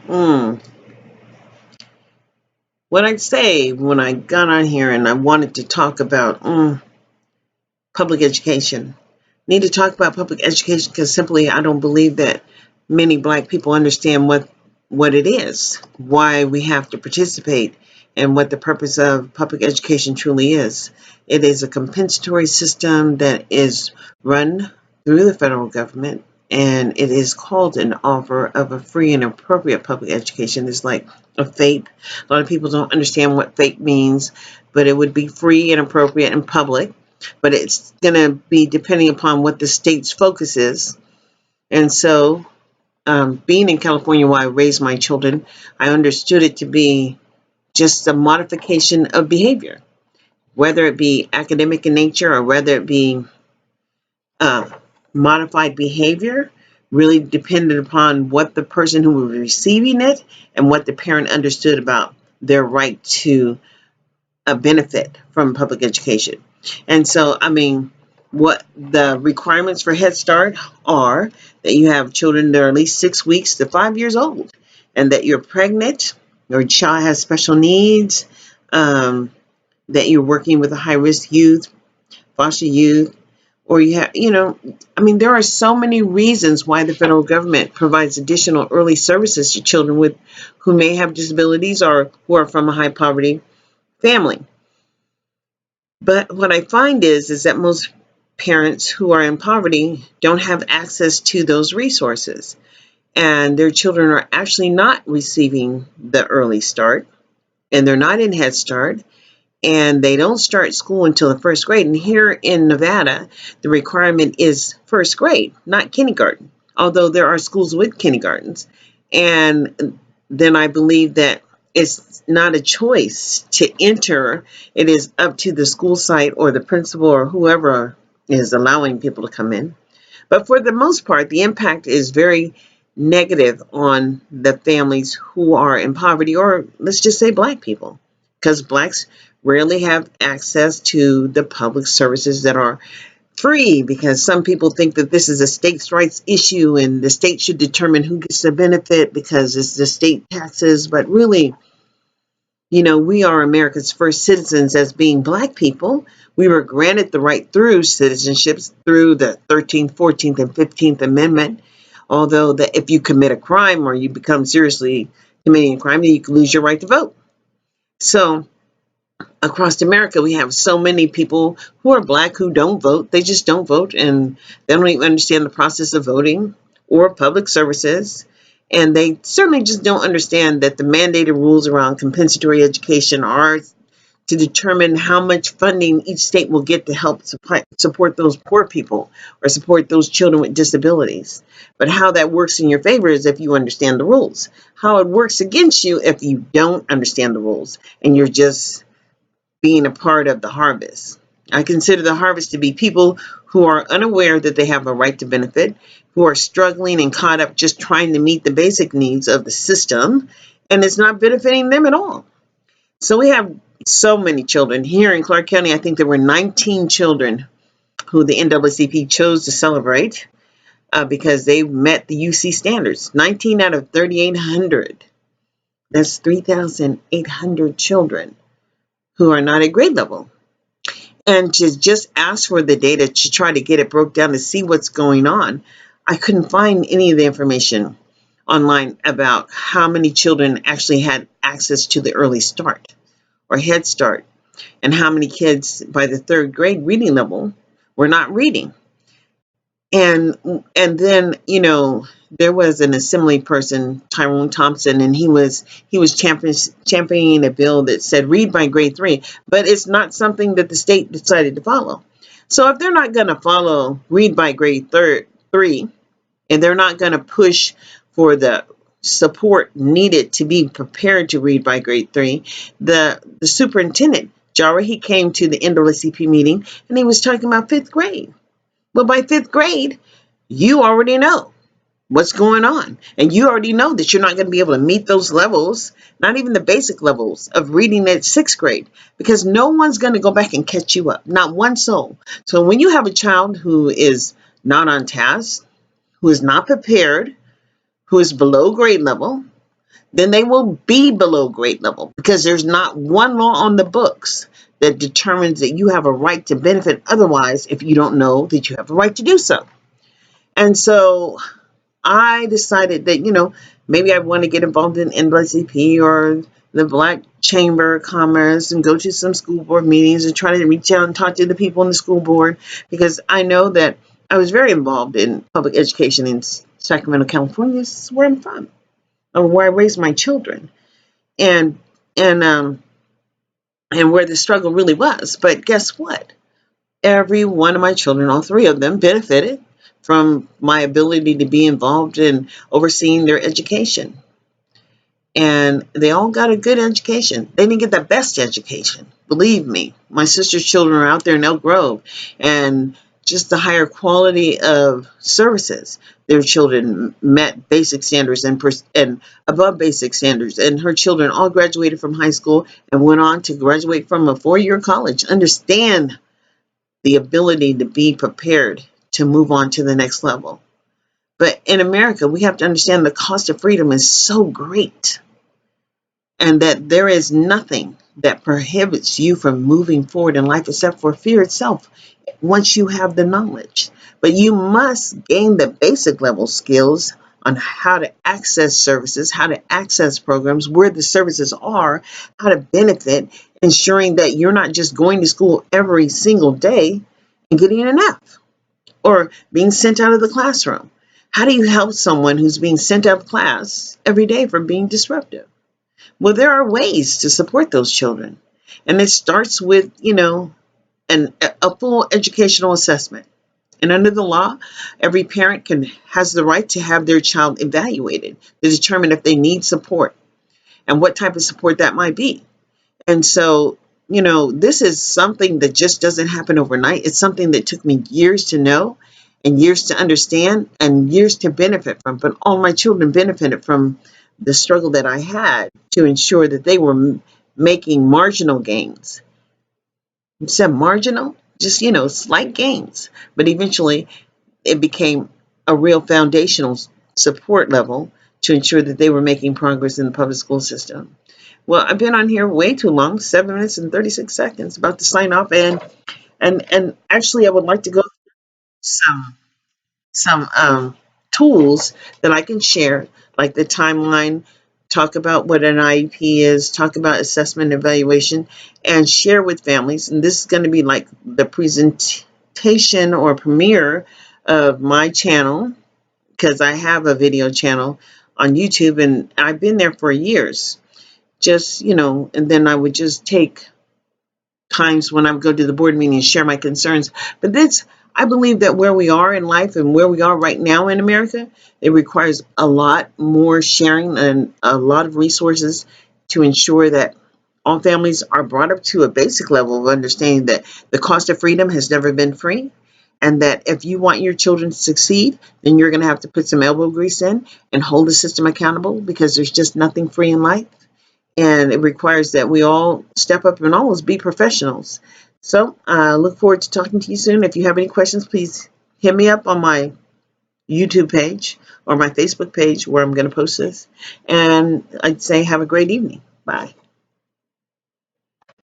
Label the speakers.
Speaker 1: Mm. What I'd say when I got on here and I wanted to talk about public education. Need to talk about public education because simply I don't believe that many Black people understand what it is, why we have to participate, and what the purpose of public education truly is. It is a compensatory system that is run through the federal government, and it is called an offer of a free and appropriate public education. It's like a FAPE. A lot of people don't understand what FAPE means, but it would be free and appropriate and public, but it's going to be depending upon what the state's focus is. And so, being in California where I raised my children, I understood it to be just a modification of behavior, whether it be academic in nature or whether it be uh, modified behavior, really depended upon what the person who was receiving it and what the parent understood about their right to a benefit from public education. And so, I mean, what the requirements for Head Start are that you have children that are at least 6 weeks to 5 years old, and that you're pregnant, your child has special needs, um, that you're working with a high risk youth, foster youth, or you have, I mean, there are so many reasons why the federal government provides additional early services to children with who may have disabilities or who are from a high poverty family. But what I find is that most parents who are in poverty don't have access to those resources, and their children are actually not receiving the early start, and they're not in Head Start, and they don't start school until the first grade. And here in Nevada, the requirement is first grade, not kindergarten, although there are schools with kindergartens. And then I believe that it's not a choice to enter. It is up to the school site or the principal or whoever is allowing people to come in. But for the most part, the impact is very negative on the families who are in poverty, or let's just say Black people, because Blacks rarely have access to the public services that are free, because some people think that this is a states' rights issue and the state should determine who gets the benefit because it's the state taxes. But really, we are America's first citizens as being Black people. We were granted the right through citizenships through the 13th, 14th, and 15th Amendment. Although that if you commit a crime or you become seriously committing a crime, then you can lose your right to vote. So across America, we have so many people who are Black who don't vote. They just don't vote, and they don't even understand the process of voting or public services. And they certainly just don't understand that the mandated rules around compensatory education are to determine how much funding each state will get to help support those poor people or support those children with disabilities. But how that works in your favor is if you understand the rules. How it works against you if you don't understand the rules and you're just being a part of the harvest. I consider the harvest to be people who are unaware that they have a right to benefit, who are struggling and caught up just trying to meet the basic needs of the system, and it's not benefiting them at all. So we have so many children. Here in Clark County, I think there were 19 children who the NAACP chose to celebrate because they met the UC standards. 19 out of 3,800. That's 3,800 children who are not at grade level. And to just ask for the data to try to get it broke down to see what's going on, I couldn't find any of the information online about how many children actually had access to the early start or Head Start, and how many kids by the third grade reading level were not reading. And then there was an assembly person, Tyrone Thompson, and he was championing a bill that said read by grade 3, but it's not something that the state decided to follow. So if they're not going to follow read by grade 3, and they're not going to push for the support needed to be prepared to read by grade 3, the superintendent, Jara, he came to the NAACP meeting and he was talking about 5th grade. Well, by 5th grade, you already know what's going on. And you already know that you're not going to be able to meet those levels, not even the basic levels of reading at 6th grade, because no one's going to go back and catch you up, not one soul. So when you have a child who is not on task, who is not prepared, who is below grade level, then they will be below grade level, because there's not one law on the books that determines that you have a right to benefit otherwise if you don't know that you have a right to do so. And so I decided that, maybe I want to get involved in NAACP or the Black Chamber of Commerce and go to some school board meetings and try to reach out and talk to the people in the school board, because I know that I was very involved in public education in Sacramento, California. This is where I'm from, or where I raised my children, and and um and where the struggle really was. But guess what? Every one of my children, all three of them, benefited from my ability to be involved in overseeing their education. And they all got a good education. They didn't get the best education, believe me. My sister's children are out there in Elk Grove, and just the higher quality of services. Their children met basic standards and above basic standards. And her children all graduated from high school and went on to graduate from a 4-year college. Understand the ability to be prepared to move on to the next level. But in America, we have to understand the cost of freedom is so great, and that there is nothing that prohibits you from moving forward in life except for fear itself once you have the knowledge. But you must gain the basic level skills on how to access services, how to access programs, where the services are, how to benefit, ensuring that you're not just going to school every single day and getting an F or being sent out of the classroom. How do you help someone who's being sent out of class every day for being disruptive? Well, there are ways to support those children. And it starts with, a full educational assessment. And under the law, every parent has the right to have their child evaluated to determine if they need support and what type of support that might be. And so, this is something that just doesn't happen overnight. It's something that took me years to know and years to understand and years to benefit from. But all my children benefited from the struggle that I had to ensure that they were making marginal gains. You said marginal, just, slight gains. But eventually it became a real foundational support level to ensure that they were making progress in the public school system. Well, I've been on here way too long, 7 minutes and 36 seconds, about to sign off. And actually I would like to go through some tools that I can share, like the timeline, talk about what an IEP is, talk about assessment and evaluation, and share with families. And this is going to be like the presentation or premiere of my channel, because I have a video channel on YouTube, and I've been there for years. Just, and then I would just take times when I would go to the board meeting and share my concerns. But I believe that where we are in life and where we are right now in America, it requires a lot more sharing and a lot of resources to ensure that all families are brought up to a basic level of understanding that the cost of freedom has never been free, and that if you want your children to succeed, then you're going to have to put some elbow grease in and hold the system accountable, because there's just nothing free in life. And it requires that we all step up and always be professionals. So I look forward to talking to you soon. If you have any questions, please hit me up on my YouTube page or my Facebook page, where I'm going to post this. And I'd say have a great evening. Bye.